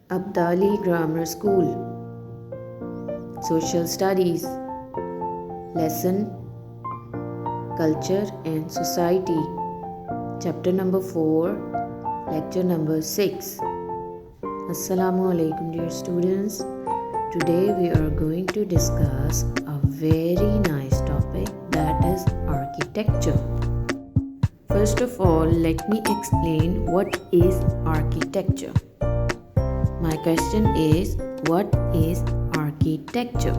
Abdali Grammar School. Social Studies. Lesson Culture and Society. Chapter number 4. Lecture number 6. Assalamu alaikum, dear students. Today we are going to discuss a very nice topic, that is architecture. First of all, let me explain what is architecture. My question is, what is architecture?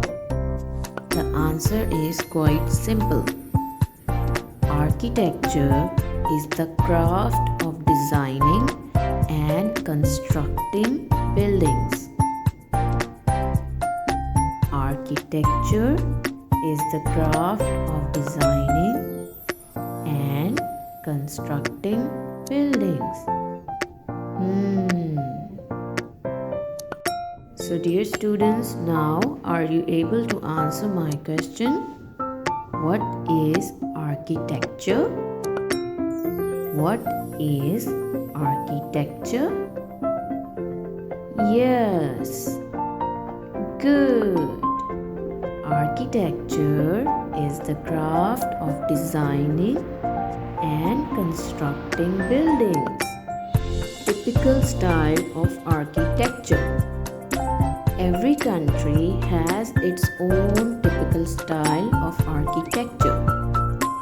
The answer is quite simple. Architecture is the craft of designing and constructing buildings. Architecture is the craft of designing and constructing buildings. So dear students, now are you able to answer my question? What is architecture? What is architecture? Yes, good. Architecture is the craft of designing and constructing buildings. Typical style of architecture. Every country has its own typical style of architecture,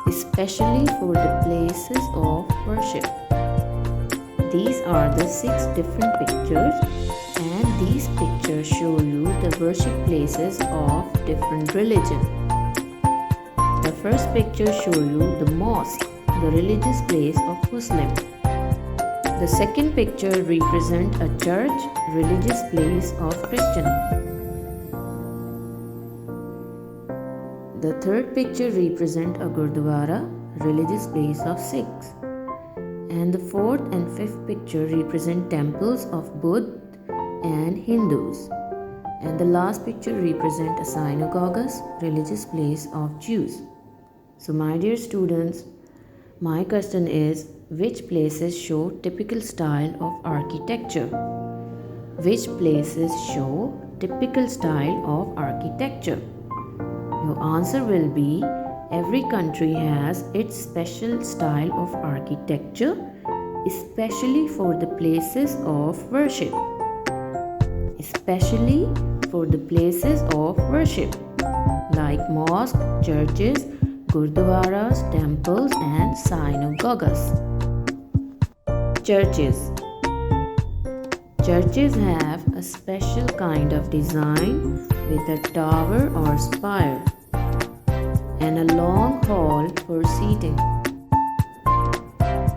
especially for the places of worship. These are the 6 different pictures, and these pictures show you the worship places of different religion. The first picture shows you the mosque, the religious place of Muslim. The second picture represents a church, religious place of Christian. The third picture represents a Gurdwara, religious place of Sikhs. And the fourth and fifth picture represent temples of Buddha and Hindus. And the last picture represent a synagogues, religious place of Jews. So my dear students, my question is, which places show typical style of architecture? Which places show typical style of architecture? Your answer will be, every country has its special style of architecture, especially for the places of worship. Especially for the places of worship, like mosques, churches, gurdwaras, temples and synagogues. Churches. Churches have a special kind of design with a tower or spire and a long hall for seating,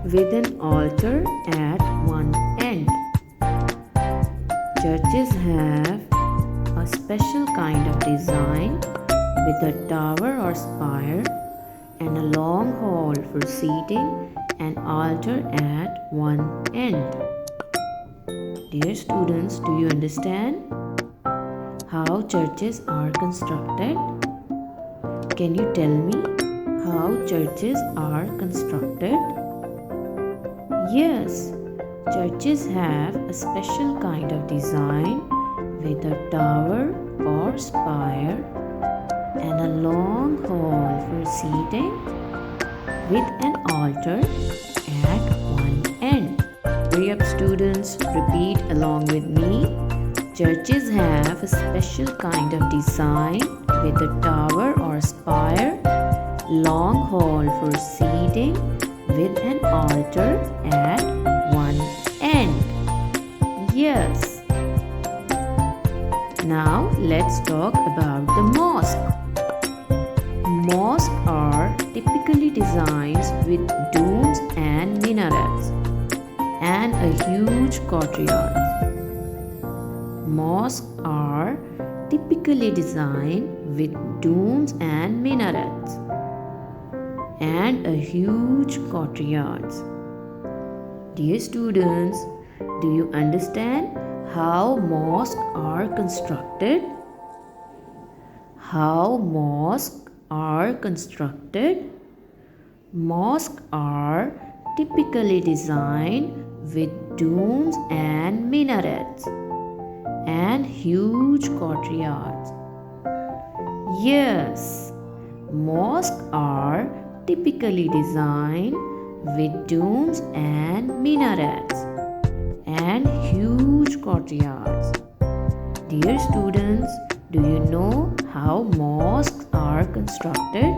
with an altar at one end. Churches have a special kind of design with a tower or spire and a long hall for seating and altar at one end. Dear students, do you understand how churches are constructed? Can you tell me how churches are constructed? Yes, churches have a special kind of design with a tower or spire and a long hall for seating with an altar at one end. Hurry up students, repeat along with me. Churches have a special kind of design with a tower or spire, long hall for seating with an altar at one end. Yes. Now let's talk about the mosque. Mosques are typically designed with domes and minarets and a huge courtyard. Mosques are typically designed with domes and minarets and a huge courtyards. Dear students, do you understand how mosques are constructed? How mosques are constructed? Mosques are typically designed with domes and minarets and huge courtyards. Yes, mosques are typically designed with domes and minarets and huge courtyards. Dear students, do you know how mosques are constructed?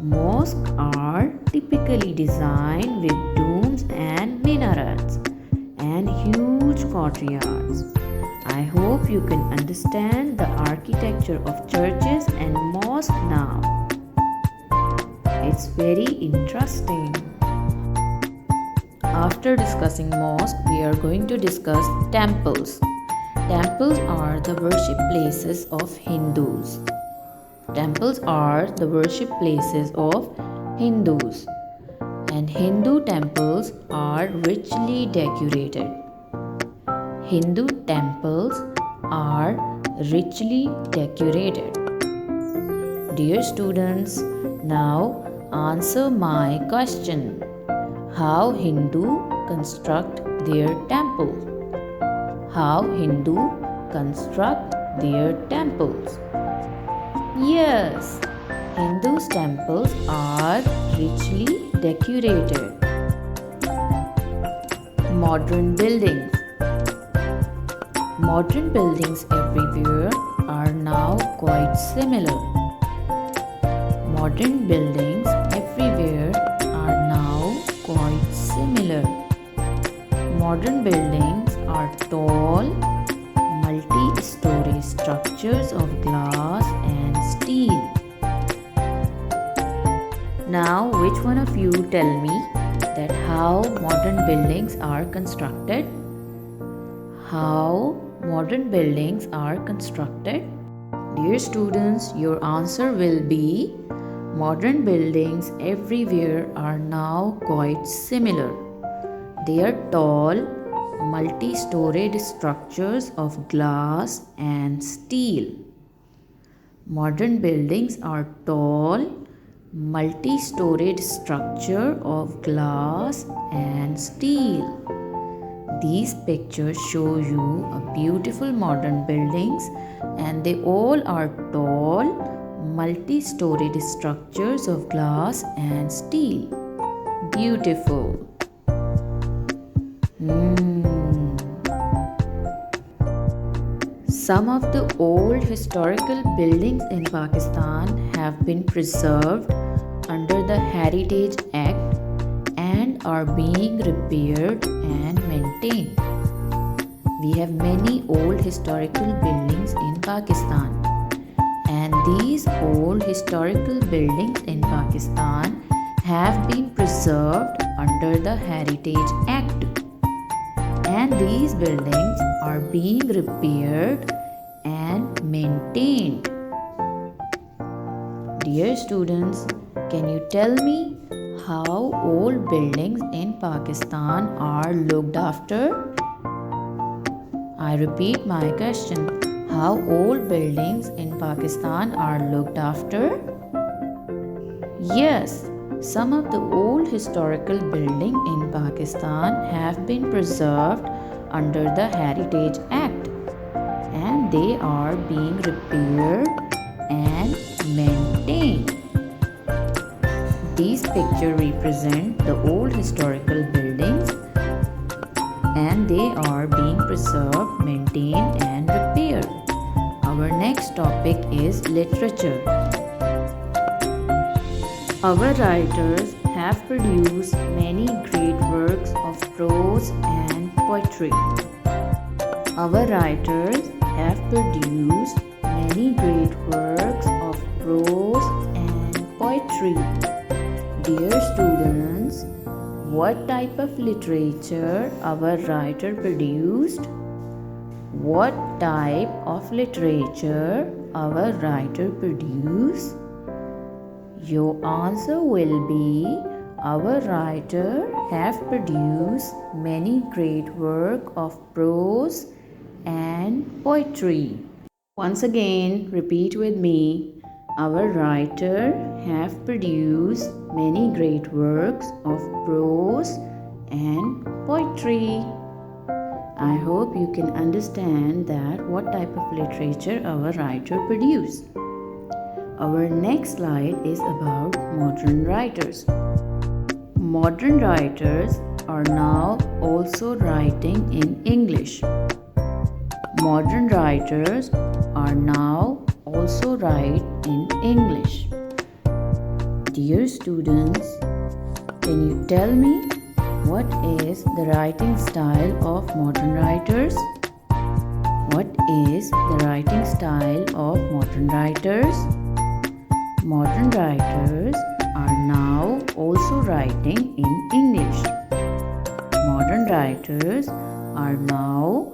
Mosques are typically designed with domes and minarets and huge courtyards. I hope you can understand the architecture of churches and mosques now. It's very interesting. After discussing mosques, we are going to discuss temples. Temples are the worship places of Hindus. Temples are the worship places of Hindus. And Hindu temples are richly decorated. Hindu temples are richly decorated. Dear students, now answer my question. How Hindu construct their temple? How Hindu construct their temples? Yes, Hindus' temples are richly decorated. Modern buildings. Modern buildings everywhere are now quite similar. Modern buildings everywhere are now quite similar. Modern buildings are tall, multi-story structures of glass and steel. Now, which one of you tell me that how modern buildings are constructed? How modern buildings are constructed? Dear students, your answer will be modern buildings everywhere are now quite similar. They are tall, multi-storied structures of glass and steel. Modern buildings are tall, multi-storied structure of glass and steel. These pictures show you a beautiful modern buildings and they all are tall, multi-storied structures of glass and steel. Beautiful. Some of the old historical buildings in Pakistan have been preserved under the Heritage Act and are being repaired and maintained. We have many old historical buildings in Pakistan, and these old historical buildings in Pakistan have been preserved under the Heritage Act, and these buildings are being repaired and maintained. Dear students, can you tell me how old buildings in Pakistan are looked after? I repeat my question. How old buildings in Pakistan are looked after? Yes, some of the old historical buildings in Pakistan have been preserved under the Heritage Act and they are being repaired and maintained. These pictures represent the old historical buildings and they are being preserved, maintained and repaired. Our next topic is literature. Our writers have produced many great works of prose and poetry. Our writers have produced many great works of prose and poetry. Dear students, what type of literature our writer produced? What type of literature our writer produced? Your answer will be our writer have produced many great work of prose and poetry. Once again, repeat with me. Our writer have produced many great works of prose and poetry. I hope you can understand that what type of literature our writer produced. Our next slide is about modern writers. Modern writers are now also writing in English. Modern writers are now also write in English. Dear students, can you tell me what is the writing style of modern writers? What is the writing style of modern writers? Modern writers are now also writing in English. Modern writers are now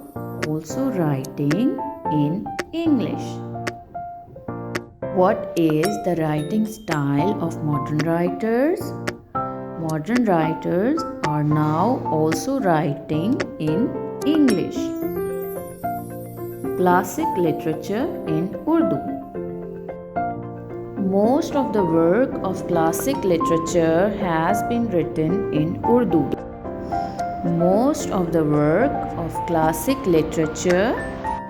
also writing in English. What is the writing style of modern writers? Modern writers are now also writing in English. Classic literature in Urdu. Most of the work of classic literature has been written in Urdu. Most of the work of classic literature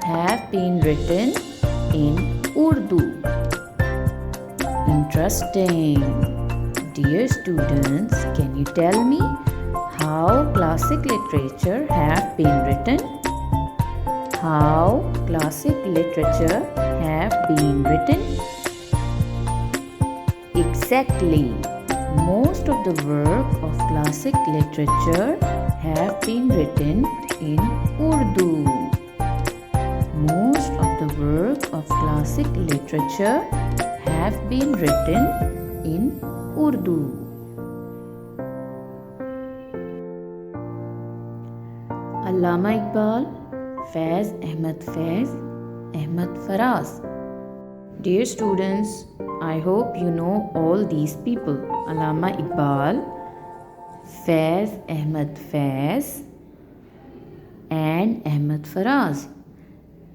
have been written in Urdu. Interesting. Dear students, can you tell me how classic literature have been written? How classic literature have been written? Exactly. Most of the work of classic literature have been written in Urdu. Most of the work of classic literature have been written in Urdu. Allama Iqbal, Faiz Ahmad Faiz, Ahmad Faraz. Dear students, I hope you know all these people. Allama Iqbal, Faiz Ahmad Faiz, and Ahmad Faraz.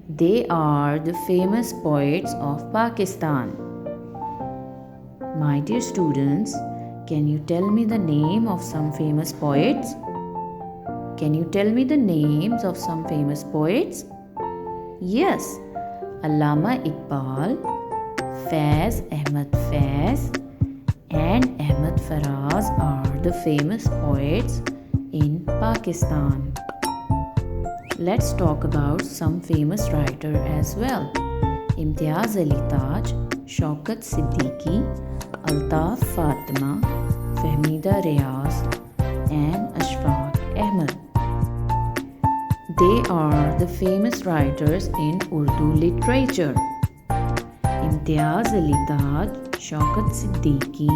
They are the famous poets of Pakistan. My dear students, can you tell me the name of some famous poets? Can you tell me the names of some famous poets? Yes, Allama Iqbal, Faiz Ahmad Faiz, and Ahmad Faraz are the famous poets in Pakistan. Let's talk about some famous writer as well. Imtiaz Ali Taj, Shaukat Siddiqui, Altaf Fatima, Fahmida Riaz, and Ashfaq Ahmed. They are the famous writers in Urdu literature. Imtiaz Ali Taj, Shaukat Siddiqui,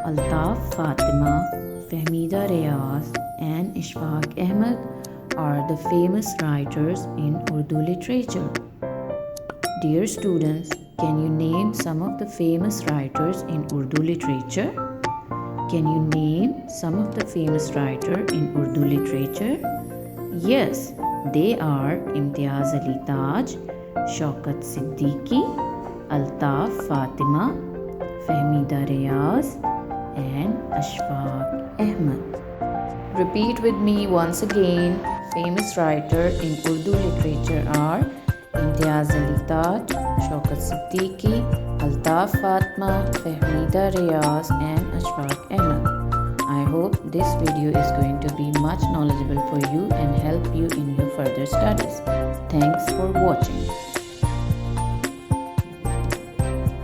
Altaf Fatima, Fahmida Riaz, and Ashfaq Ahmed are the famous writers in Urdu literature. Dear students, can you name some of the famous writers in Urdu literature? Can you name some of the famous writers in Urdu literature? Yes, they are Imtiaz Ali Taj, Shaukat Siddiqui, Altaf Fatima, Fahmida Riaz, and Ashfaq Ahmed. Repeat with me once again. Famous writers in Urdu literature are Imtiaz Ali Taj, Shaukat Siddiqui, Altaf Fatima, Fahmida Riaz, and Ashfaq Ahmed. I hope this video is going to be much knowledgeable for you and help you in your further studies. Thanks for watching.